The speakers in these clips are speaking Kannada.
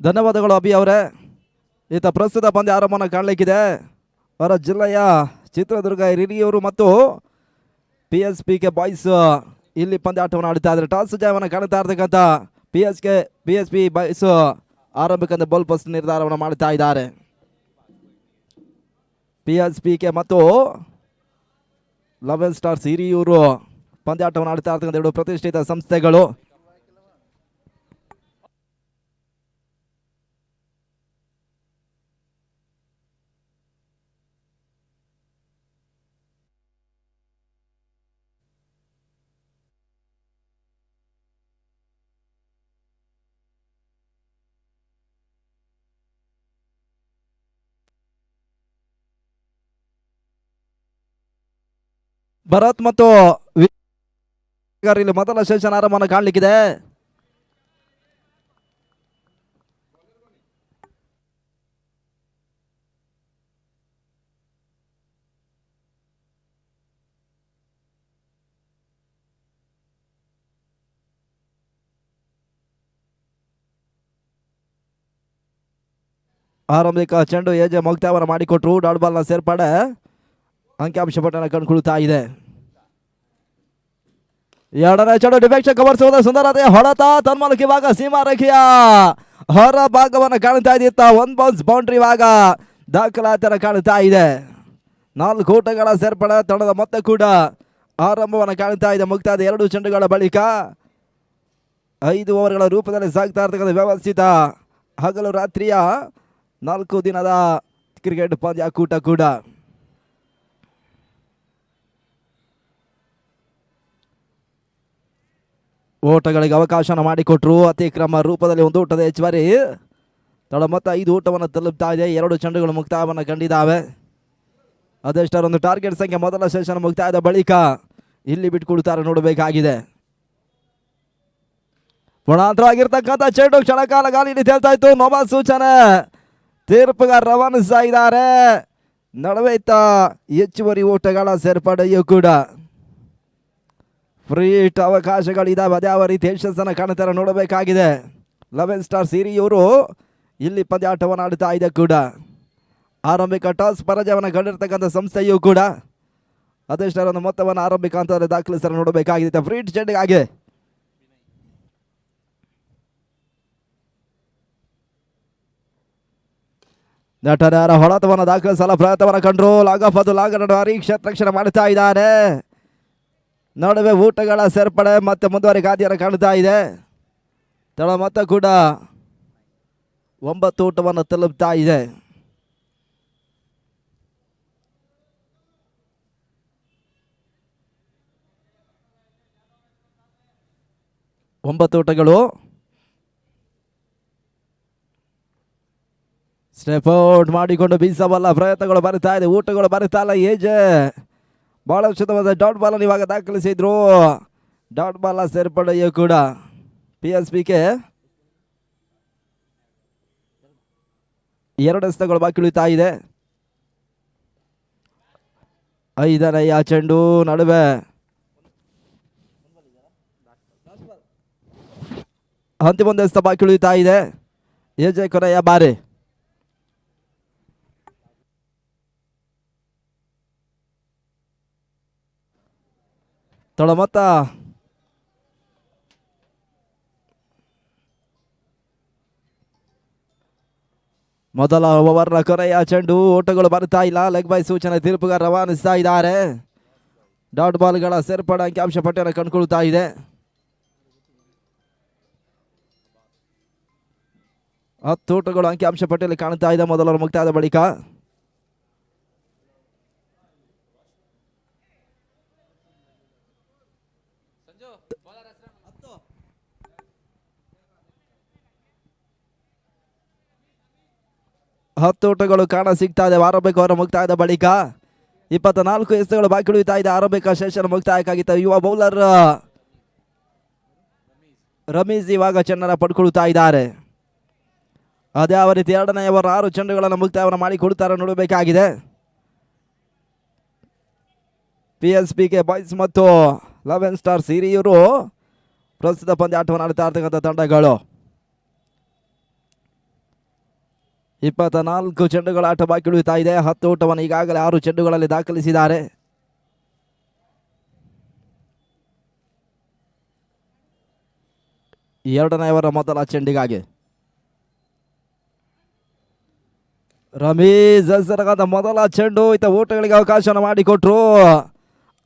ಧನ್ಯವಾದಗಳು ಅಭಿ ಅವರೇ. ಈತ ಪ್ರಸ್ತುತ ಪಂದ್ಯ ಆರಂಭವನ್ನು ಕಾಣಲಿಕ್ಕಿದೆ. ಹೊರ ಜಿಲ್ಲೆಯ ಚಿತ್ರದುರ್ಗ ಹಿರಿಯೂರು ಮತ್ತು PSPK ಬಾಯ್ಸ್ ಇಲ್ಲಿ ಪಂದ್ಯಾಟವನ್ನು ಆಡುತ್ತಾ ಇದ್ದಾರೆ. ಟಾಸ್ ಜಯವನ್ನು ಕಾಣುತ್ತಾ ಇರ್ತಕ್ಕಂಥ PSP ಬಾಯ್ಸ್ ಆರಂಭಿಕ ಬಾಲ್ ಪೋಸ್ಟ್ ನಿರ್ಧಾರವನ್ನು ಮಾಡುತ್ತಾ ಇದ್ದಾರೆ. PSPK ಮತ್ತು 11 ಸ್ಟಾರ್ಸ್ ಹಿರಿಯೂರು ಪಂದ್ಯಾಟವನ್ನು ಆಡುತ್ತಾ ಇರ್ತಕ್ಕಂಥ ಎರಡು ಪ್ರತಿಷ್ಠಿತ ಸಂಸ್ಥೆಗಳು. ಭರತ್ ಮತ್ತು ಇಲ್ಲಿ ಮೊದಲ ಸೆಷನ್ ಆರಂಭವನ್ನು ಕಾಣಲಿಕ್ಕಿದೆ. ಆರಂಭಿಕ ಚೆಂಡು ಎಜೆ ಮುಕ್ತಾಯವನ್ನು ಮಾಡಿಕೊಟ್ರು. ಡಾಟ್ ಬಾಲ್ನ ಸೇರ್ಪಡೆ ಅಂಕಿಅಂಶ ಪಟ್ಟಣ ಕಂಡುಕೊಳ್ಳುತ್ತಾ ಇದೆ. ಎರಡನೇ ಚೆಂಡು ಡಿಫೆಕ್ಷನ್ ಕವರ್ಸುವುದ ಸುಂದರತೆ ಹೊಡೆತ ತನ್ಮೂಲಕ ಇವಾಗ ಸೀಮಾ ರೇಖೆಯ ಹೊರ ಭಾಗವನ್ನು ಕಾಣುತ್ತಾ ಇದೆಯತ್ತ. 1 ಬೌನ್ಸ್ ಬೌಂಡ್ರಿ ಇವಾಗ ದಾಖಲಾತಿಯನ್ನು ಕಾಣುತ್ತಾ ಇದೆ. 4 ಓಟಗಳ ಸೇರ್ಪಡೆ ತಂಡದ ಮೊತ್ತ ಕೂಡ ಆರಂಭವನ್ನು ಕಾಣುತ್ತಾ ಇದೆ. ಮುಕ್ತಾಯದ 2 ಚೆಂಡುಗಳ ಬಳಿಕ 5 ಓವರ್ಗಳ ರೂಪದಲ್ಲಿ ಸಾಗ್ತಾ ಇರ್ತಕ್ಕಂಥ ವ್ಯವಸ್ಥಿತ ಹಗಲು ರಾತ್ರಿಯ 4 ದಿನದ ಕ್ರಿಕೆಟ್ ಪಂದ್ಯಾಕೂಟ ಕೂಡ. ಓಟಗಳಿಗೆ ಅವಕಾಶನ ಮಾಡಿಕೊಟ್ರು. ಅತಿಕ್ರಮ ರೂಪದಲ್ಲಿ ಒಂದು ಓಟದ ಹೆಚ್ಚುವರಿ. ತಡ ಮೊತ್ತ 5 ಓಟವನ್ನು ತಲುಪ್ತಾ ಇದೆ. 2 ಚೆಂಡುಗಳು ಮುಕ್ತಾಯವನ್ನು ಕಂಡಿದ್ದಾವೆ. ಅದೆಷ್ಟರೊಂದು ಟಾರ್ಗೆಟ್ ಸಂಖ್ಯೆ ಮೊದಲ ಸೆಷನ್ ಮುಕ್ತಾಯದ ಬಳಿಕ ಇಲ್ಲಿ ಬಿಟ್ಕೊಡ್ತಾರೆ ನೋಡಬೇಕಾಗಿದೆ. ಗುಣಾಂತರವಾಗಿರ್ತಕ್ಕಂಥ ಚೆಂಡು ಕ್ಷಣಕಾಲ ಗಾಳಿಯಲ್ಲಿ ತೇಲ್ತಾ ಇತ್ತು. ನೋಬಾ ಸೂಚನೆ ತೀರ್ಪುಗಾರ ರವಾನಿಸ್ತಾ ಇದ್ದಾರೆ. ನಡುವೆ ಇತ್ತ ಹೆಚ್ಚುವರಿ ಓಟಗಳ ಸೇರ್ಪಡೆಯೂ ಕೂಡ ಫ್ರೀ ಹಿಟ್ ಅವಕಾಶಗಳಿದ್ದಾವೆ. ಅದ್ಯಾವ ರೀತಿ ಯಶಸ್ಸನ್ನು ಕಾಣುತ್ತಾರೆ ನೋಡಬೇಕಾಗಿದೆ. 11 ಸ್ಟಾರ್ಸ್ ಹಿರಿಯೂರು ಇಲ್ಲಿ ಪಂದ್ಯಾಟವನ್ನು ಆಡುತ್ತಾ ಇದೆ ಕೂಡ. ಆರಂಭಿಕ ಟಾಸ್ ಪರಾಜಯವನ್ನು ಕಂಡಿರ್ತಕ್ಕಂಥ ಸಂಸ್ಥೆಯೂ ಕೂಡ ಅದೆಷ್ಟರೊಂದು ಮೊತ್ತವನ್ನು ಆರಂಭಿಕ ಹಂತದಲ್ಲಿ ದಾಖಲಿಸಲು ನೋಡಬೇಕಾಗಿದೆ. ಫ್ರೀ ಹಿಟ್ ಚೆಂಡಿಗಾಗಿ ನಟನರ ಹೊಡೆತವನ್ನು ದಾಖಲಿಸಲು ಪ್ರಯತ್ನವನ್ನು ಕಂಡ್ರು. ಲಾಗಫದು ಲಾಗನಡಿ ಕ್ಷೇತ್ರಕ್ಷಣ ಮಾಡುತ್ತಾ ಇದ್ದಾರೆ. ನಡುವೆ ಊಟಗಳ ಸೇರ್ಪಡೆ ಮತ್ತೆ ಮುಂದುವರಿ ಗಾದಿಯನ್ನು ಕಾಣುತ್ತಾ ಇದೆ. ತಳ ಮೊತ್ತ ಕೂಡ 9 ಊಟವನ್ನು ತಲುಪ್ತಾ ಇದೆ. ಊಟಗಳು ಸ್ಟೆಪ್ ಔಟ್ ಮಾಡಿಕೊಂಡು ಬೀಸಬಲ್ಲ ಪ್ರಯತ್ನಗಳು ಬರುತ್ತಾ ಇದೆ. ಊಟಗಳು ಬರುತ್ತಾ ಇಲ್ಲ. ಏಜೆ ಬಹಳ ಉಚಿತವಾದ ಡಾಟ್ ಬಾಲ್ ಇವಾಗ ದಾಖಲಿಸಿದ್ರು. ಡಾಟ್ ಬಾಲ್ ಸೇರ್ಪಡೆಯೂ ಕೂಡ PSPK 2 ಎಸೆತಗಳು ಬಾಕಿ ಉಳಿತಾ ಇದೆ. 5ನೇ ಚೆಂಡು ನಡುವೆ ಅಂತಿಮ ಎಸೆತ ಬಾಕಿ ಉಳಿತಾ ಇದೆ. ಏಜೆ ಕೊನೆಯ ಬಾರಿ ತಳ ಮೊತ್ತ ಮೊದಲ ಓವರ್ನ ಕೊನೆಯ ಚೆಂಡು. ಓಟಗಳು ಬರ್ತಾ ಇಲ್ಲ. ಲೆಗ್ ಬೈ ಸೂಚನೆ ತೀರ್ಪುಗಾರ ರವಾನಿಸ್ತಾ ಇದ್ದಾರೆ. ಡಾಟ್ ಬಾಲ್ಗಳ ಸೇರ್ಪಡೆ ಅಂಕಿಅಂಶ ಪಟ್ಟಿಯನ್ನು ಕಂಡುಕೊಳ್ತಾ ಇದೆ. 10 ಓಟಗಳು ಅಂಕಿಅಂಶ ಪಟ್ಟಿಯಲ್ಲಿ ಕಾಣುತ್ತಾ ಇದೆ ಮೊದಲ ಮುಕ್ತಾಯದ ಬಳಿಕ. ಓಟಗಳು ಕಾಣ ಸಿಗ್ತಾ ಇದೆ ಆರಂಭಿಕ ಅವರ ಮುಕ್ತಾಯದ ಬಳಿಕ. 24 ಎಸೆತಗಳು ಬಾಕಿ ಉಳಿತಾ ಇದೆ ಆರಂಭಿಕ ಸೆಷನ್ ಮುಕ್ತಾಯಕ್ಕಾಗಿತ್ತು. ಯುವ ಬೌಲರ್ ರಮೀಜ್ ಇವಾಗ ಚೆಂಡನ್ನು ಪಡ್ಕೊಳ್ತಾ ಇದ್ದಾರೆ. ಅದೇ ಯಾವ ರೀತಿ 2ನೇ ಓವರ್ 6 ಚೆಂಡುಗಳನ್ನು ಮುಕ್ತಾಯವನ್ನು ಮಾಡಿಕೊಡ್ತಾರೆ ನೋಡಬೇಕಾಗಿದೆ. PSPK ಬಾಯ್ಸ್ ಮತ್ತು 11 ಸ್ಟಾರ್ಸ್ ಹಿರಿಯೂರು ಪ್ರಸ್ತುತ ಪಂದ್ಯಾಟವನ್ನು ಆಡ್ತಾ ಇರ್ತಕ್ಕಂಥ ತಂಡಗಳು. 24 ಚೆಂಡುಗಳ ಆಟ ಬಾಕಿ ಉಳಿಯುತ್ತಾ ಇದೆ. 10 ಓಟವನ್ನು ಈಗಾಗಲೇ 6 ಚೆಂಡುಗಳಲ್ಲಿ ದಾಖಲಿಸಿದ್ದಾರೆ. ಎರಡನೇ ಅವರ ಮೊದಲ ಚೆಂಡಿಗಾಗಿ ರಮೀಜ್ ಹೆಸರಾದ ಮೊದಲ ಚೆಂಡು ಓಟಗಳಿಗೆ ಅವಕಾಶವನ್ನು ಮಾಡಿಕೊಟ್ರು.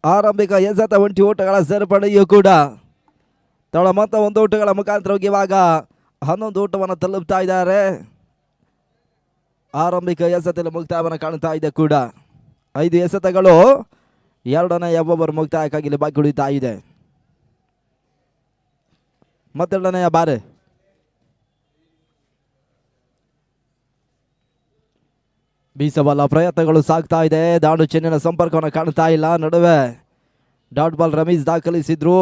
ಆರಂಭಿಕ ಎಸೆತ 20 ಓಟಗಳ ಸೇರ್ಪಡೆಯೂ ಕೂಡ ತಳ ಮೊತ್ತ 1 ಓಟಗಳ ಮುಖಾಂತರ ಇವಾಗ 11 ಓಟವನ್ನು ತಲುಪ್ತಾ ಇದ್ದಾರೆ. ಆರಂಭಿಕ ಎಸೆತದಲ್ಲಿ ಮುಕ್ತಾಯವನ್ನು ಕಾಣ್ತಾ ಇದೆ ಕೂಡ 5 ಎಸೆತಗಳು ಎರಡನೇ ಒಬ್ಬೊಬ್ಬರು ಮುಕ್ತಾಯಕ್ಕಾಗಿ ಇಲ್ಲಿ ಬಾಕಿ ಉಳಿತಾ ಇದೆ. ಮತ್ತೆರಡನೆಯ ಬಾರಿ ಬೀಸಬಲ್ಲ ಪ್ರಯತ್ನಗಳು ಸಾಗ್ತಾ ಇದೆ. ದಾಂಡು ಚೆನ್ನಿನ ಸಂಪರ್ಕವನ್ನು ಕಾಣ್ತಾ ಇಲ್ಲ. ನಡುವೆ ಡಾಟ್ ಬಾಲ್ ರಮೀಜ್ ದಾಖಲಿಸಿದ್ರು.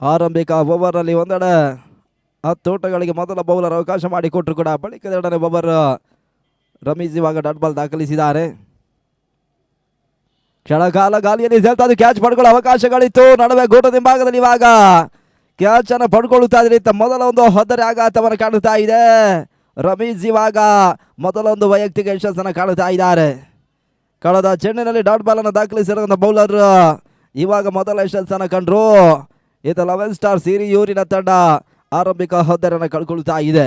ಆರಂಭಿಕ ಓವರ್ನಲ್ಲಿ ಒಂದೆಡೆ 10 ಓಟಗಳಿಗೆ ಮೊದಲ ಬೌಲರ್ ಅವಕಾಶ ಮಾಡಿಕೊಟ್ರು ಕೂಡ ಬಳಿಕದ ಎರಡನೇ ಓವರ್ ರಮೀಜ್ ಇವಾಗ ಡಾಟ್ ಬಾಲ್ ದಾಖಲಿಸಿದ್ದಾರೆ. ಕ್ಷಣಕಾಲ ಗಾಲಿಯಲ್ಲಿ ಸೇರ್ತಾ ಕ್ಯಾಚ್ ಪಡ್ಕೊಳ್ಳೋ ಅವಕಾಶಗಳಿತ್ತು. ನಡುವೆ ಗೋಟದ ಭಾಗದಲ್ಲಿ ಇವಾಗ ಕ್ಯಾಚ್ ಅನ್ನು ಪಡ್ಕೊಳ್ಳುತ್ತಾ ಇದ್ರೆ ಮೊದಲ ಒಂದು ಹೊದರೆ ಆಘಾತವನ್ನು ಕಾಣುತ್ತಾ ಇದೆ. ರಮೀಜ್ ಇವಾಗ ಮೊದಲೊಂದು ವೈಯಕ್ತಿಕ ಯಶಸ್ಸನ್ನು ಕಾಣುತ್ತಾ ಇದ್ದಾರೆ. ಕಳೆದ ಚೆಂಡಿನಲ್ಲಿ ಡಾಟ್ ಬಾಲ್ ಅನ್ನು ದಾಖಲಿಸಿರುವಂತಹ ಬೌಲರ್ ಇವಾಗ ಮೊದಲ ಯಶಸ್ಸನ್ನು ಕಂಡ್ರು. 11 ಸ್ಟಾರ್ ಹಿರಿಯೂರಿನ ತಂಡ ಆರಂಭಿಕ ಹೊದ್ದರನ್ನು ಕಳ್ಕೊಳ್ತಾ ಇದೆ.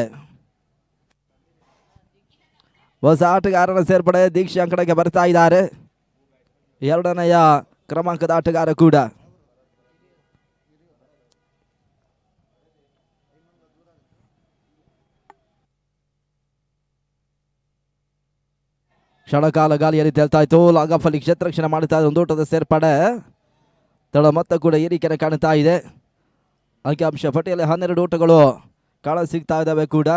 ಹೊಸ ಆಟಗಾರನ ಸೇರ್ಪಡೆ ದೀಕ್ಷಾ ಅಂಕಣಕ್ಕೆ ಬರ್ತಾ ಇದ್ದಾರೆ. ಎರಡನೆಯ ಕ್ರಮಾಂಕದ ಆಟಗಾರ ಕೂಡ ಕ್ಷಣಕಾಲ ಗಾಲಿಯಲ್ಲಿ ತೇಲ್ತಾ ಇತ್ತು. ಲಾಂಗ್ ಆಫ್ ಅಲ್ಲಿ ಕ್ಷೇತ್ರಕ್ಷಣೆ ಮಾಡುತ್ತಾ ಇದೆ. ಒಂದು ಓಟದ ಸೇರ್ಪಡೆ ತಳ ಮೊತ್ತ ಕೂಡ ಏರಿಕೆಯನ್ನು ಕಾಣುತ್ತಾ ಇದೆ. ಅಂಕಿಅಂಶ ಪಟ್ಟಿಯಲ್ಲಿ 12 ಓಟಗಳು ಕಾಣ ಸಿಗ್ತಾ ಇದ್ದಾವೆ ಕೂಡ.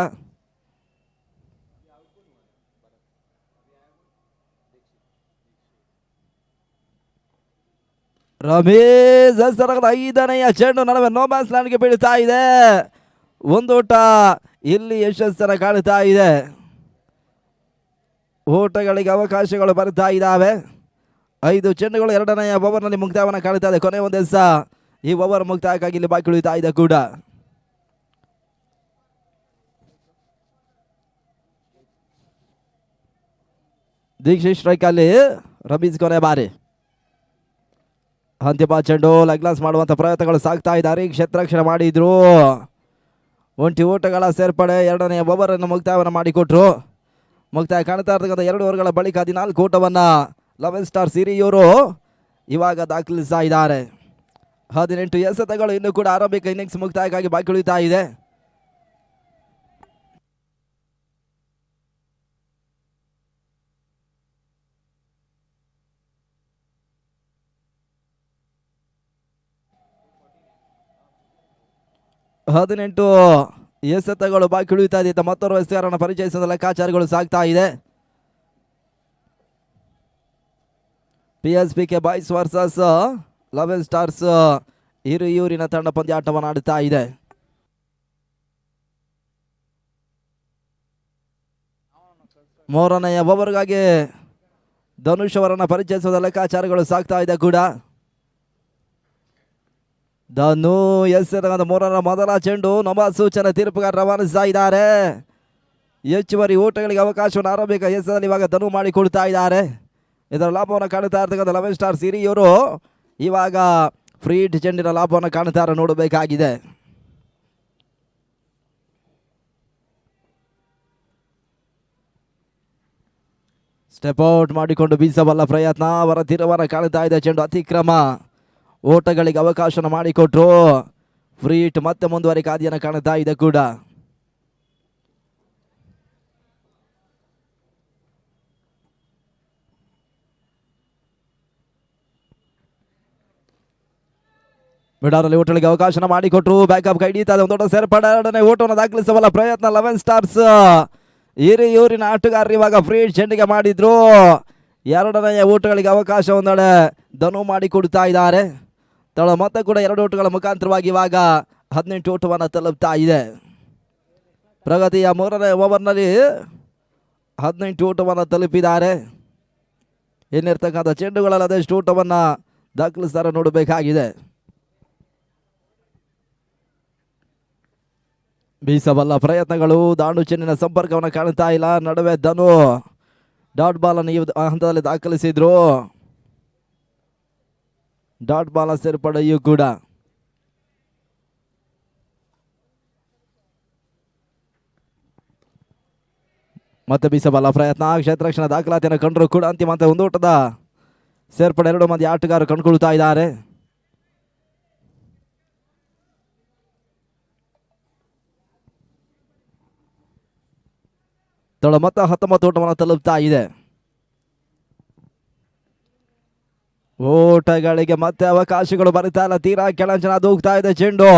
ರಮೇಶ್ ಹೆಸರಾದ 5ನೆಯ ಚೆಂಡು ನಡುವೆ ನೋ ಬ್ಯಾಟ್ಸ್ ಲ್ಯಾಂಡ್ಗೆ ಬೀಳ್ತಾ ಇದೆ. ಒಂದು ಓಟ ಇಲ್ಲಿ ಯಶಸ್ಸನ್ನು ಕಾಣುತ್ತಾ ಇದೆ. ಓಟಗಳಿಗೆ ಅವಕಾಶಗಳು ಬರ್ತಾ ಇದ್ದಾವೆ. 5 ಚೆಂಡುಗಳು ಎರಡನೆಯ ಓವರ್ನಲ್ಲಿ ಮುಕ್ತಾಯವನ್ನು ಕಾಣುತ್ತಾ ಇದೆ. ಕೊನೆ ಒಂದು ದಿವಸ ಈ ಓವರ್ ಮುಕ್ತಾಯಕ್ಕಾಗಿ ಇಲ್ಲಿ ಬಾಕಿ ಉಳಿತಾ ಇದೆ ಕೂಡ. ದೀಕ್ಷಿತ್ ಸ್ಟ್ರೈಕ್ ಅಲ್ಲಿ ರಮೀಜ್ ಕೊನೆ ಬಾರಿ ಅಂತಿಮ ಚೆಂಡು ಲೆಗ್ಲಾಸ್ ಮಾಡುವಂತ ಪ್ರಯತ್ನಗಳು ಸಾಗ್ತಾ ಇದ್ದಾರೆ. ಕ್ಷೇತ್ರಕ್ಷಣೆ ಮಾಡಿದ್ರು. 20 ಓಟಗಳ ಸೇರ್ಪಡೆ ಎರಡನೆಯ ಓವರ್ ಅನ್ನು ಮುಕ್ತಾಯವನ್ನು ಮಾಡಿಕೊಟ್ರು. ಮುಕ್ತಾಯ ಕಾಣ್ತಾ ಇರ್ತಕ್ಕಂಥ 2 ಓವರ್ಗಳ ಬಳಿಕ 14 ಓಟವನ್ನು 11 ಸ್ಟಾರ್ ಹಿರಿಯೂರು ಇವಾಗ ದಾಖಲಿಸ್ತಾ ಇದ್ದಾರೆ. 18 ಎಸೆತಗಳು ಇನ್ನೂ ಕೂಡ ಆರಂಭಿಕ ಇನ್ನಿಂಗ್ಸ್ ಮುಕ್ತಾಯಕ್ಕಾಗಿ ಬಾಕಿ ಉಳಿತಾ ಇದೆ. ಹದಿನೆಂಟು ಎಸೆತಗಳು ಬಾಕಿ ಉಳಿಯುತ್ತಾ ಇದೆ. ಮತ್ತೊಬ್ಬ ಎಸೆಗಾರನ ಪರಿಚಯಿಸಿದ ಲೆಕ್ಕಾಚಾರಗಳು ಸಾಗ್ತಾ ಇದೆ. PSPK ಬಾಯ್ಸ್ ವರ್ಸಸ್ 11 ಸ್ಟಾರ್ಸ್ ಹಿರಿಯೂರಿನ ತಂಡ ಪಂದ್ಯಾಟವನ್ನು ಆಡುತ್ತಾ ಇದೆ. ಮೂರನೆಯ ಓವರ್ಗಾಗಿ ಧನುಷ್ ಅವರನ್ನು ಪರಿಚಯಿಸುವ ಲೆಕ್ಕಾಚಾರಗಳು ಸಾಗ್ತಾ ಇದೆ ಕೂಡ. ಧನು ಹೆಸರಾದ 3ರ ಮೊದಲ ಚೆಂಡು ನಮ ಸೂಚನೆ ತೀರ್ಪುಗಾರ ರವಾನಿಸ್ತಾ ಇದ್ದಾರೆ. ಹೆಚ್ಚುವರಿ ಓಟಗಳಿಗೆ ಅವಕಾಶವನ್ನು ಆರಂಭಿಕ ಎಸೆತದಲ್ಲಿ ಇವಾಗ ಧನು ಮಾಡಿಕೊಡ್ತಾ ಇದ್ದಾರೆ. ಇದರ ಲಾಭವನ್ನು ಕಾಣುತ್ತಾ ಇರ್ತಕ್ಕಂಥ 11 ಸ್ಟಾರ್ ಹಿರಿಯೂರು ಇವಾಗ ಫ್ರೀ ಹಿಟ್ ಚೆಂಡಿನ ಲಾಭವನ್ನು ಕಾಣುತ್ತಾರೆ. ನೋಡಬೇಕಾಗಿದೆ. ಸ್ಟೆಪ್ ಔಟ್ ಮಾಡಿಕೊಂಡು ಬೀಸಬಲ್ಲ ಪ್ರಯತ್ನ. ಅವರ ತೀರವನ್ನು ಕಾಣುತ್ತಾ ಇದೆ. ಚೆಂಡು ಅತಿಕ್ರಮ. ಓಟಗಳಿಗೆ ಅವಕಾಶವನ್ನು ಮಾಡಿಕೊಟ್ರು. ಫ್ರೀ ಹಿಟ್ ಮತ್ತೆ ಮುಂದುವರಿಕೆ ಹಾದಿಯನ್ನು ಕಾಣುತ್ತಾ ಇದೆ ಕೂಡ. ಬಿಡಾರಲ್ಲಿ ಓಟಗಳಿಗೆ ಅವಕಾಶನ ಮಾಡಿಕೊಟ್ರು. ಬ್ಯಾಕಪ್ ಕೈ ಹಿಡಿತಾ ಇದೆ. ಒಂದು ಓಟ ಸೇರ್ಪಡೆ. ಎರಡನೇ ಓಟವನ್ನು ದಾಖಲಿಸಬಲ್ಲ ಪ್ರಯತ್ನ 11 ಸ್ಟಾರ್ಸ್ ಹಿರಿಯೂರಿನ ಆಟಗಾರರು ಇವಾಗ ಫ್ರೀ ಹಿಟ್ ಚೆಂಡಿಗೆ ಮಾಡಿದ್ರು. ಎರಡನೆಯ ಓಟಗಳಿಗೆ ಅವಕಾಶ ಒಂದೆಡೆ ಧನು ಮಾಡಿಕೊಡ್ತಾ ಇದ್ದಾರೆ. ತಳ ಮತ್ತೆ ಕೂಡ 2 ಓಟಗಳ ಮುಖಾಂತರವಾಗಿ ಇವಾಗ 18 ಓಟವನ್ನು ತಲುಪ್ತಾ ಇದೆ. ಪ್ರಗತಿಯ 3ನೇ ಓವರ್ನಲ್ಲಿ 18 ಓಟವನ್ನು ತಲುಪಿದ್ದಾರೆ. ಇನ್ನಿರ್ತಕ್ಕಂಥ ಚೆಂಡುಗಳಲ್ಲಿ ಅದೆಷ್ಟು ಓಟವನ್ನು ದಾಖಲಿಸ್ತಾರೆ ನೋಡಬೇಕಾಗಿದೆ. ಬೀಸಬಲ್ಲ ಪ್ರಯತ್ನಗಳು, ದಾಂಡು ಚೆನ್ನಿನ ಸಂಪರ್ಕವನ್ನು ಕಾಣ್ತಾ ಇಲ್ಲ. ನಡುವೆ ಧನು ಡಾಟ್ ಬಾಲ್ ಅನ್ನು ಈ ಹಂತದಲ್ಲಿ ದಾಖಲಿಸಿದ್ರು. ಡಾಟ್ ಬಾಲ್ ಸೇರ್ಪಡೆಯೂ ಕೂಡ ಮತ್ತೆ ಬೀಸಬಲ್ಲ ಪ್ರಯತ್ನ, ಕ್ಷೇತ್ರ ರಕ್ಷಣಾ ದಾಖಲಾತಿಯನ್ನು ಕಂಡರೂ ಕೂಡ ಅಂತಿಮ ಹಂತ ಒಂದು ಓಟದ ಸೇರ್ಪಡೆ. 2 ಮಂದಿ ಆಟಗಾರರು ಕಂಡುಕೊಳ್ತಾ ಇದ್ದಾರೆ. ತಳ ಮೊತ್ತ 19 ಓಟವನ್ನು ತಲುಪ್ತಾ ಇದೆ. ಓಟಗಳಿಗೆ ಮತ್ತೆ ಅವಕಾಶಗಳು ಬರುತ್ತಾ ಇಲ್ಲ. ತೀರಾ ಕೆಳಂಚನ ದೂಗ್ತಾ ಇದೆ ಚೆಂಡು.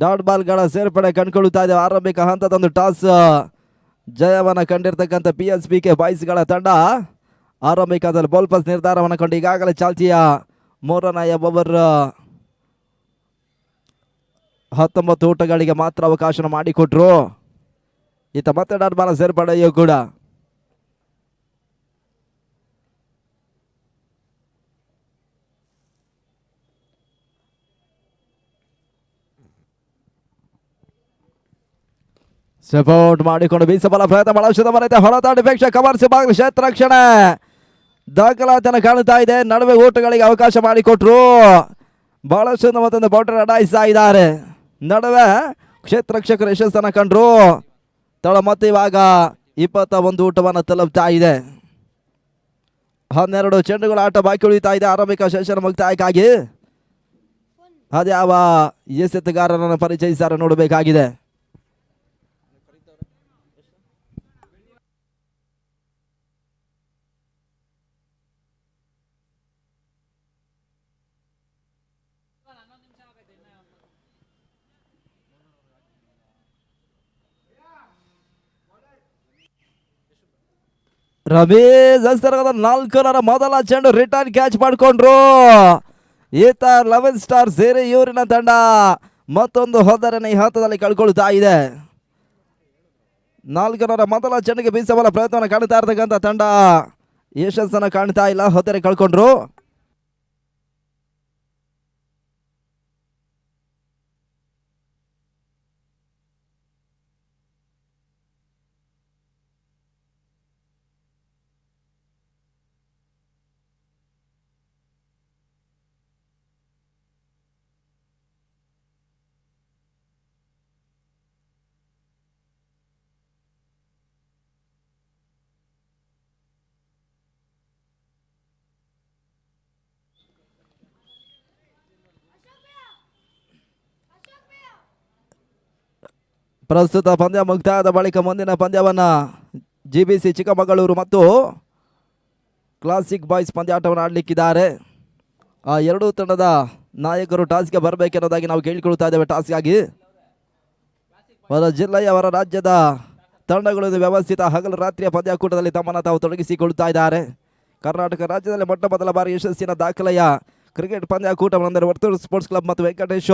ಡಾಟ್ ಬಾಲ್ಗಳ ಸೇರ್ಪಡೆ ಕಂಡುಕೊಳ್ತಾ ಇದೆ. ಆರಂಭಿಕ ಹಂತದೊಂದು ಟಾಸ್ ಜಯವನ್ನು ಕಂಡಿರ್ತಕ್ಕಂಥ PSPK ಬಾಯ್ಸ್ಗಳ ತಂಡ ಆರಂಭಿಕದಲ್ಲಿ ಬಾಲ್ ಪಾಸ್ ನಿರ್ಧಾರವನ್ನು ಕಂಡು ಈಗಾಗಲೇ ಚಾಲ್ತಿಯ 3ನೇ ಓವರ್ 19 ಓಟಗಳಿಗೆ ಮಾತ್ರ ಅವಕಾಶ ಮಾಡಿಕೊಟ್ರು. ಈತ ಮತ್ತೆ ಡಾಟ್ ಬಾಲ್ ಸೇರ್ಪಡೆಯೂ ಕೂಡ ಸಪೋರ್ಟ್ ಮಾಡಿಕೊಂಡು ಬೀಸಬಲ ಪ್ರಯತ್ನ ಬಳಸಿದ ಬರೈತೆ. ಹೊರತ ಡಿಫೆಕ್ಷನ್ ಕವರ್ಸ್ ಬಾಗಿಲು ಕ್ಷೇತ್ರ ರಕ್ಷಣೆ ದಾಖಲಾತಿಯನ್ನು ಕಾಣ್ತಾ ಇದೆ. ನಡುವೆ ಓಟಗಳಿಗೆ ಅವಕಾಶ ಮಾಡಿಕೊಟ್ರು. ಬಹಳಷ್ಟು ಮತ್ತೊಂದು ಬೌಂಡ್ರಿ ಅಡಾಯಿಸ್ತಾ ಇದ್ದಾರೆ. ನಡುವೆ ಕ್ಷೇತ್ರ ರಕ್ಷಕರು ಯಶಸ್ಸನ್ನು ಕಂಡ್ರು. ತಳ ಮತ್ತೆ ಇವಾಗ 21 ಊಟವನ್ನು ತಲುಪ್ತಾ ಇದೆ. 12 ಚೆಂಡುಗಳ ಆಟ ಬಾಕಿ ಉಳಿತಾ ಇದೆ ಆರಂಭಿಕ ಸೆಷನ್ ಮುಕ್ತಾಯಕ್ಕಾಗಿ. ಅದ್ಯಾವ ಎಸೆತಗಾರರನ್ನು ಪರಿಚಯಿಸಾರ ನೋಡಬೇಕಾಗಿದೆ. ರಮೇಶ್ ಅಸ್ತರದ 4ರ ಮೊದಲ ಚೆಂಡು ರಿಟರ್ನ್ ಕ್ಯಾಚ್ ಮಾಡಿಕೊಂಡ್ರು. ಈತ 11 ಸ್ಟಾರ್ ಸೇರಿ ಯೂರಿನ ತಂಡ ಮತ್ತೊಂದು ಹೊದರನ್ನು ಈ ಹಂತದಲ್ಲಿ ಕಳ್ಕೊಳ್ತಾ ಇದೆ. 4ರ ಮೊದಲ ಚೆಂಡಿಗೆ ಬೀಸಬಲ ಪ್ರಯತ್ನವನ್ನು ಕಾಣ್ತಾ ಇರ್ತಕ್ಕಂಥ ತಂಡ ಯಶಸ್ಸನ್ನು ಕಾಣ್ತಾ ಇಲ್ಲ. ಹೊದರೆ ಕಳ್ಕೊಂಡ್ರು. ಪ್ರಸ್ತುತ ಪಂದ್ಯ ಮುಕ್ತಾಯದ ಬಳಿಕ ಮುಂದಿನ ಪಂದ್ಯವನ್ನ GBC ಚಿಕ್ಕಮಗಳೂರು ಮತ್ತು ಕ್ಲಾಸಿಕ್ ಬಾಯ್ಸ್ ಪಂದ್ಯಾಟವನ್ನು ಆಡಲಿಕ್ಕಿದ್ದಾರೆ. ಆ ಎರಡೂ ತಂಡದ ನಾಯಕರು ಟಾಸ್ಗೆ ಬರಬೇಕೆನ್ನೋದಾಗಿ ನಾವು ಕೇಳಿಕೊಳ್ತಾ ಇದ್ದೇವೆ. ಟಾಸ್ಗಾಗಿ ಅವರ ಜಿಲ್ಲೆಯ ಅವರ ರಾಜ್ಯದ ತಂಡಗಳು ವ್ಯವಸ್ಥಿತ ಹಗಲು ರಾತ್ರಿಯ ಪಂದ್ಯಾಕೂಟದಲ್ಲಿ ತಮ್ಮನ್ನು ತಾವು ತೊಡಗಿಸಿಕೊಳ್ತಾ ಇದ್ದಾರೆ. ಕರ್ನಾಟಕ ರಾಜ್ಯದಲ್ಲಿ ಮೊಟ್ಟ ಮೊದಲ ಬಾರಿ ಯಶಸ್ಸಿನ ದಾಖಲೆಯ ಕ್ರಿಕೆಟ್ ಪಂದ್ಯಾಕೂಟವನ್ನು ವರ್ತೂರು ಸ್ಪೋರ್ಟ್ಸ್ ಕ್ಲಬ್ ಮತ್ತು ವೆಂಕಟೇಶ್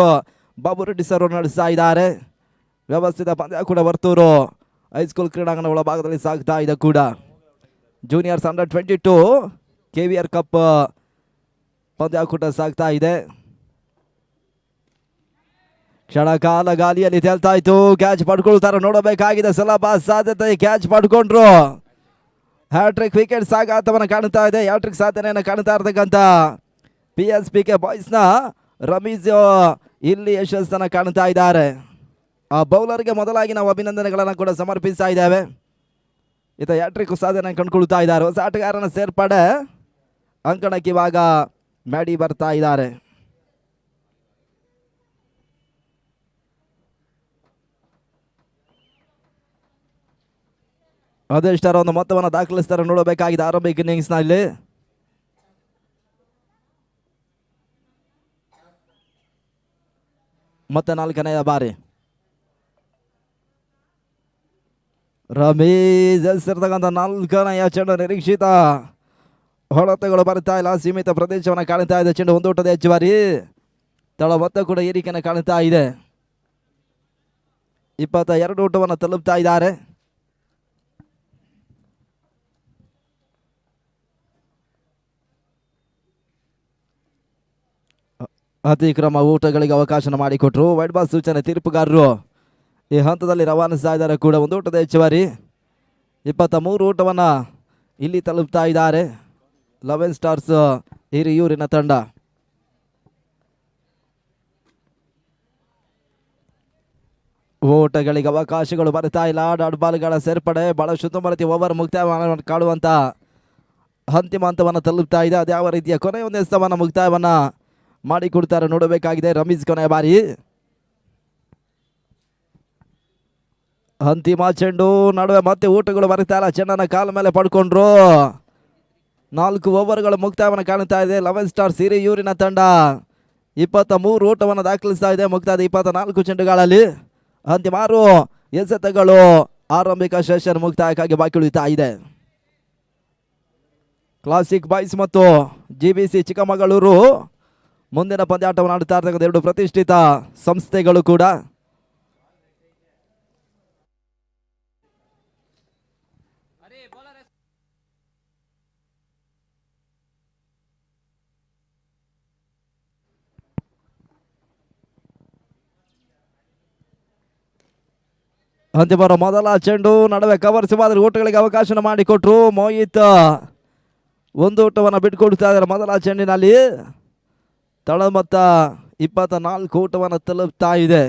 ಬಾಬು ರೆಡ್ಡಿ ಸರ್ ನಡೆಸ್ತಾ ಇದ್ದಾರೆ. ವ್ಯವಸ್ಥಿತ ಪಂದ್ಯಾಕೂಟ ವರ್ತೂರು ಹೈಸ್ಕೂಲ್ ಕ್ರೀಡಾಂಗಣ ಒಳಭಾಗದಲ್ಲಿ ಸಾಗ್ತಾ ಇದೆ. ಕೂಡ ಜೂನಿಯರ್ಸ್ ಅಂಡರ್ 22 KVR ಕಪ್ ಪಂದ್ಯಾಕೂಟ ಸಾಗ್ತಾ ಇದೆ. ಕ್ಷಣ ಕಾಲ ಗಾಲಿಯಲ್ಲಿ ತೇಲ್ತಾ ಇತ್ತು. ಕ್ಯಾಚ್ ಪಡ್ಕೊಳ್ತಾರೆ ನೋಡಬೇಕಾಗಿದೆ. ಸುಲಭ ಸಾಧ್ಯತೆ ಕ್ಯಾಚ್ ಪಡ್ಕೊಂಡ್ರು. ಹ್ಯಾಟ್ರಿಕ್ ವಿಕೆಟ್ ಸಾಗಾಟವನ್ನು ಕಾಣ್ತಾ ಇದೆ. ಹ್ಯಾಟ್ರಿಕ್ ಸಾಧನೆಯನ್ನು ಕಾಣ್ತಾ ಇರ್ತಕ್ಕಂಥ PSPK ಬಾಯ್ಸ್ನ ರಮೀಜ್ ಇಲ್ಲಿ ಯಶಸ್ಸನ್ನು ಕಾಣ್ತಾ ಇದ್ದಾರೆ. ಆ ಬೌಲರ್ಗೆ ಮೊದಲಾಗಿ ನಾವು ಅಭಿನಂದನೆಗಳನ್ನು ಕೂಡ ಸಮರ್ಪಿಸ್ತಾ ಇದ್ದೇವೆ. ಈತ ಹ್ಯಾಟ್ರಿಕ್ ಸಾಧನೆ ಕಂಡುಕೊಳ್ತಾ ಇದ್ದಾರೆ. ಹೊಸ ಆಟಗಾರನ ಸೇರ್ಪಡೆ ಅಂಕಣಕ್ಕೆ ಇವಾಗ ಮ್ಯಾಡಿ ಬರ್ತಾ ಇದ್ದಾರೆ. ಅದೆಷ್ಟರ ಒಂದು ಮೊತ್ತವನ್ನು ದಾಖಲಿಸ್ತಾರೆ ನೋಡಬೇಕಾಗಿದೆ ಆರಂಭಿಕ ಇನ್ನಿಂಗ್ಸ್ನಲ್ಲಿ. ಮತ್ತೆ 4ನೇ ಬಾರಿ ರಮೇಶ್ ಹೆಸರಿರ್ತಕ್ಕಂಥ 4ನೇ ಚೆಂಡು ನಿರೀಕ್ಷಿತ ಹೊಳತೆಗಳು ಬರ್ತಾ ಇಲ್ಲ. ಸೀಮಿತ ಪ್ರದೇಶವನ್ನು ಕಾಣ್ತಾ ಇದೆ. ಚೆಂಡು ಒಂದು ಓಟದ ಹೆಚ್ಚುವರಿ. ತಳ ಮೊತ್ತ ಕೂಡ ಏರಿಕೆಯನ್ನು ಕಾಣ್ತಾ ಇದೆ. 22 ಓಟವನ್ನು ತಲುಪ್ತಾ ಇದ್ದಾರೆ. ಅತಿಕ್ರಮ ಊಟಗಳಿಗೆ ಅವಕಾಶ ಮಾಡಿಕೊಟ್ರು. ವೈಡ್ ಬಾಲ್ ಸೂಚನೆ ತೀರ್ಪುಗಾರರು ಈ ಹಂತದಲ್ಲಿ ರವಾನಿಸ್ತಾ ಇದ್ದಾರೆ ಕೂಡ. ಒಂದು ಊಟದ ಹೆಚ್ಚುವರಿ 23 ಊಟವನ್ನು ಇಲ್ಲಿ ತಲುಪ್ತಾ ಇದ್ದಾರೆ 11 ಸ್ಟಾರ್ಸ್ ಹಿರಿಯೂರಿನ ತಂಡ. ಓಟಗಳಿಗೆ ಅವಕಾಶಗಳು ಬರ್ತಾ ಇಲ್ಲ. ಡಾಟ್ ಬಾಲ್ಗಳ ಸೇರ್ಪಡೆ ಬಹಳ ಶುದ್ಧಮರತಿ ಓವರ್ ಮುಕ್ತಾಯ ಕಾಡುವಂತ ಅಂತಿಮ ಹಂತವನ್ನು ತಲುಪ್ತಾ ಇದೆ. ಅದ್ಯಾವ ರೀತಿಯ ಕೊನೆಯ ಒಂದು ಎಸೆತವನ್ನು ಮುಕ್ತಾಯವನ್ನು ಮಾಡಿಕೊಡ್ತಾರೆ ನೋಡಬೇಕಾಗಿದೆ. ರಮೀಜ್ ಕೊನೆಯ ಬಾರಿ ಅಂತಿಮ ಚೆಂಡು ನಡುವೆ ಮತ್ತೆ ಊಟಗಳು ಬರ್ತಾ ಇಲ್ಲ. ಚೆಂಡನ್ನು ಕಾಲ ಮೇಲೆ ಪಡ್ಕೊಂಡ್ರು. 4 ಓವರ್ಗಳ ಮುಕ್ತಾಯವನ್ನು ಕಾಣ್ತಾ ಇದೆ 11 ಸ್ಟಾರ್ಸ್ ಹಿರಿಯೂರಿನ ತಂಡ. 23 ಊಟವನ್ನು ದಾಖಲಿಸ್ತಾ ಇದೆ. ಮುಕ್ತಾಯದ 24 ಚೆಂಡುಗಳಲ್ಲಿ ಅಂತಿಮ 6 ಎಸೆತಗಳು. ಆರಂಭಿಕ ಸೆಷನ್ ಮುಕ್ತಾಯಕ್ಕಾಗಿ ಬಾಕಿ ಉಳಿತಾ ಇದೆ. ಕ್ಲಾಸಿಕ್ ಬಾಯ್ಸ್ ಮತ್ತು GBC ಚಿಕ್ಕಮಗಳೂರು ಮುಂದಿನ ಪಂದ್ಯಾಟವನ್ನು ಆಡುತ್ತಾ ಇರ್ತಕ್ಕಂಥ 2 ಪ್ರತಿಷ್ಠಿತ ಸಂಸ್ಥೆಗಳು ಕೂಡ. ಅಂತಿಮ ಮೊದಲ ಚೆಂಡು ನಡುವೆ ಕವರ್ ಸಿವಾದ್ರೆ ಊಟಗಳಿಗೆ ಅವಕಾಶ ಮಾಡಿಕೊಟ್ರು. ಮೋಹಿತ್ ಒಂದು ಊಟವನ್ನು ಬಿಟ್ಕೊಡ್ತಾ ಇದ್ದಾರೆ ಮೊದಲ ಚೆಂಡಿನಲ್ಲಿ. ತಳ ಮೊತ್ತ 24 ಊಟವನ್ನು ತಲುಪ್ತಾ ಇದೆ.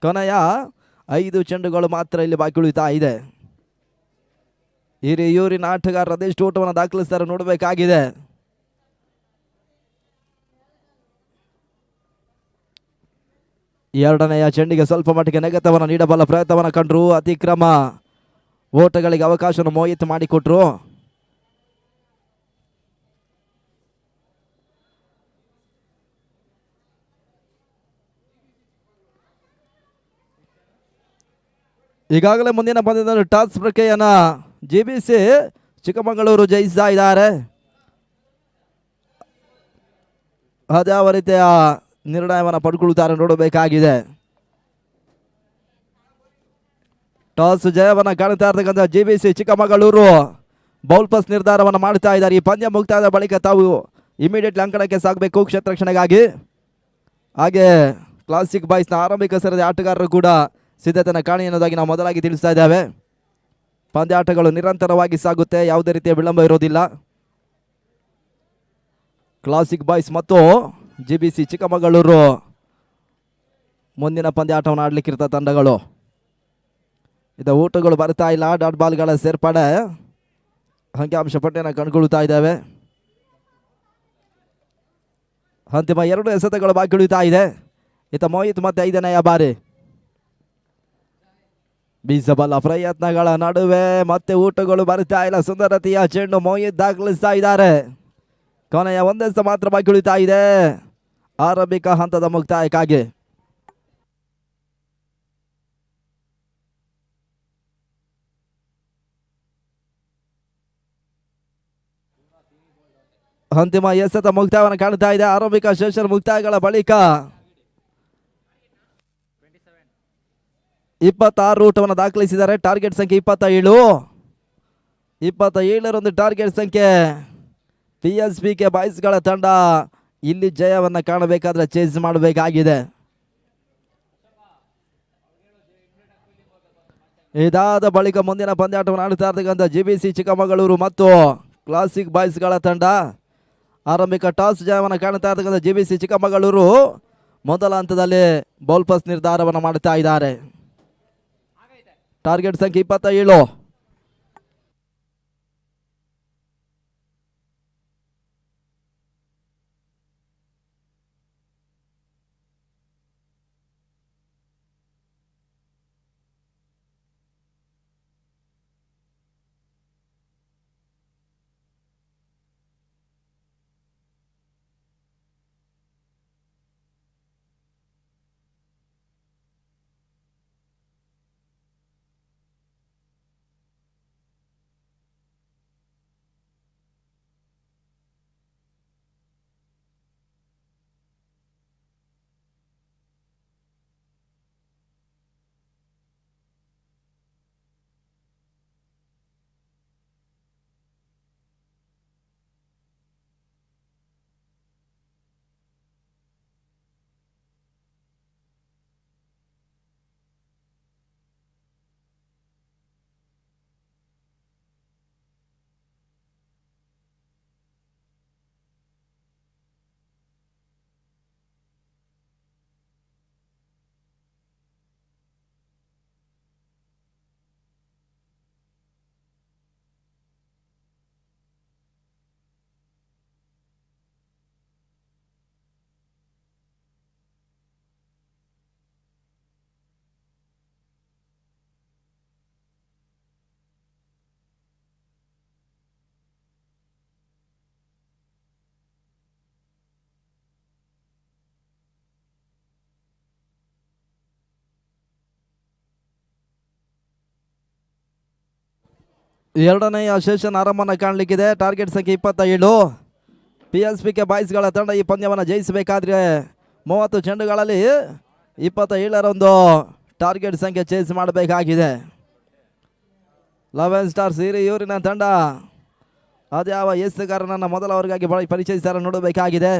ಕೊನೆಯ 5 ಚೆಂಡುಗಳು ಮಾತ್ರ ಇಲ್ಲಿ ಬಾಕಿ ಉಳಿತಾ ಇದೆ. ಹಿರಿಯೂರಿನ ಆಟಗಾರರು ಅದೆಷ್ಟು ಊಟವನ್ನು ದಾಖಲಿಸ್ತಾರೆ ನೋಡಬೇಕಾಗಿದೆ. ಎರಡನೆಯ ಚೆಂಡಿಗೆ ಸ್ವಲ್ಪ ಮಟ್ಟಿಗೆ ನೆಗೆತವನ್ನು ನೀಡಬಲ್ಲ ಪ್ರಯತ್ನವನ್ನು ಕಂಡ್ರು. ಅತಿಕ್ರಮ ಓಟಗಳಿಗೆ ಅವಕಾಶವನ್ನು ಮೋಹಿತ್ ಮಾಡಿಕೊಟ್ರು. ಈಗಾಗಲೇ ಮುಂದಿನ ಪಂದ್ಯದಲ್ಲಿ ಟಾಸ್ ಪ್ರಕ್ರಿಯೆಯನ್ನ GBC ಚಿಕ್ಕಮಗಳೂರು ಜಯಿಸ್ತಾ ಇದ್ದಾರೆ. ಅದ್ಯಾವ ರೀತಿಯ ನಿರ್ಣಯವನ್ನು ಪಡ್ಕೊಳ್ತಾರೆ ನೋಡಬೇಕಾಗಿದೆ. ಟಾಸ್ ಜಯವನ್ನು ಕಾಣ್ತಾ ಇರ್ತಕ್ಕಂಥ GBC ಚಿಕ್ಕಮಗಳೂರು ಬೌಲ್ ಪಾಸ್ ನಿರ್ಧಾರವನ್ನು ಮಾಡ್ತಾ ಇದ್ದಾರೆ. ಈ ಪಂದ್ಯ ಮುಕ್ತಾಯದ ಬಳಿಕ ತಾವು ಇಮಿಡಿಯೇಟ್ಲಿ ಅಂಕಣಕ್ಕೆ ಸಾಗಬೇಕು ಕ್ಷೇತ್ರ ರಕ್ಷಣೆಗಾಗಿ. ಹಾಗೆ ಕ್ಲಾಸಿಕ್ ಬಾಯ್ಸ್ನ ಆರಂಭಿಕ ಸರದಿ ಆಟಗಾರರು ಕೂಡ ಸಿದ್ಧತೆಯನ್ನು ಕಾಣಿ ಅನ್ನೋದಾಗಿ ನಾವು ಮೊದಲಾಗಿ ತಿಳಿಸ್ತಾ ಇದ್ದೇವೆ. ಪಂದ್ಯಾಟಗಳು ನಿರಂತರವಾಗಿ ಸಾಗುತ್ತೆ, ಯಾವುದೇ ರೀತಿಯ ವಿಳಂಬ ಇರೋದಿಲ್ಲ. ಕ್ಲಾಸಿಕ್ ಬಾಯ್ಸ್ ಮತ್ತು GBC ಚಿಕ್ಕಮಗಳೂರು ಮುಂದಿನ ಪಂದ್ಯಾಟವನ್ನು ಆಡಲಿಕ್ಕಿರ್ತ ತಂಡಗಳು. ಇದು ಊಟಗಳು ಬರ್ತಾ ಇಲ್ಲ. ಡಾಟ್ ಬಾಲ್ಗಳ ಸೇರ್ಪಡೆ ಅಂಕಿಅಂಶ ಪಟ್ಟಿಯನ್ನು ಕಂಡುಕೊಳ್ತಾ ಇದ್ದಾವೆ. ಅಂತಿಮ 2 ಎಸೆತಗಳು ಬಾಕಿ ಉಳಿತಾ ಇದೆ. ಮೋಹಿತ್ ಮತ್ತೆ 5ನೆಯ ಬಾರಿ ಬೀಸಬಲ್ಲ ಪ್ರಯತ್ನಗಳ ನಡುವೆ ಮತ್ತೆ ಊಟಗಳು ಬರ್ತಾ ಇಲ್ಲ. ಸುಂದರತೆಯ ಚೆಂಡು ಮೋಹಿತ್ ದಾಖಲಿಸ್ತಾ ಇದ್ದಾರೆ. ಕೊನೆಯ 1 ಎಸೆತ ಮಾತ್ರ ಬಾಕಿ ಉಳಿತಾ ಇದೆ ಆರಂಭಿಕ ಹಂತದ ಮುಕ್ತಾಯಕ್ಕಾಗಿ. ಅಂತಿಮ ಎಸೆತ ಮುಕ್ತಾಯವನ್ನು ಕಾಣ್ತಾ ಇದೆ. ಆರಂಭಿಕ ಸೆಷನ್ ಮುಕ್ತಾಯಗಳ ಬಳಿಕ 26 ಊಟವನ್ನು ದಾಖಲಿಸಿದ್ದಾರೆ. ಟಾರ್ಗೆಟ್ ಸಂಖ್ಯೆ 27 ಟಾರ್ಗೆಟ್ ಸಂಖ್ಯೆ. PSPK ಬಾಯ್ಸ್ಗಳ ತಂಡ ಇಲ್ಲಿ ಜಯವನ್ನು ಕಾಣಬೇಕಾದ್ರೆ ಚೇಸ್ ಮಾಡಬೇಕಾಗಿದೆ. ಇದಾದ ಬಳಿಕ ಮುಂದಿನ ಪಂದ್ಯಾಟವನ್ನು ಆಡುತ್ತಾ ಇರ್ತಕ್ಕಂಥ GBC ಚಿಕ್ಕಮಗಳೂರು ಮತ್ತು ಕ್ಲಾಸಿಕ್ ಬಾಯ್ಸ್ಗಳ ತಂಡ. ಆರಂಭಿಕ ಟಾಸ್ ಜಯವನ್ನು ಕಾಣುತ್ತಾ ಇರ್ತಕ್ಕಂಥ GBC ಚಿಕ್ಕಮಗಳೂರು ಮೊದಲ ಹಂತದಲ್ಲಿ ಬೌಲ್ ಪಾಸ್ ನಿರ್ಧಾರವನ್ನು ಮಾಡುತ್ತಾ ಇದ್ದಾರೆ. ಟಾರ್ಗೆಟ್ ಸಂಖ್ಯೆ 27. ಎರಡನೆಯ ಸೆಷನ್ ಆರಂಭನ ಕಾಣಲಿಕ್ಕಿದೆ. ಟಾರ್ಗೆಟ್ ಸಂಖ್ಯೆ 27. PSPK ಬಾಯ್ಸ್ಗಳ ತಂಡ ಈ ಪಂದ್ಯವನ್ನು ಜಯಿಸಬೇಕಾದ್ರೆ 30 ಚೆಂಡುಗಳಲ್ಲಿ 27 ಟಾರ್ಗೆಟ್ ಸಂಖ್ಯೆ ಚೇಸ್ ಮಾಡಬೇಕಾಗಿದೆ. 11 ಸ್ಟಾರ್ಸ್ ಹಿರಿಯೂರಿನ ತಂಡ ಅದ್ಯಾವ ಎಸ್ಗಾರನನ್ನು ಮೊದಲ ಅವರಿಗಾಗಿ ಪರಿಚಯಿಸ್ತಾರೆ ನೋಡಬೇಕಾಗಿದೆ.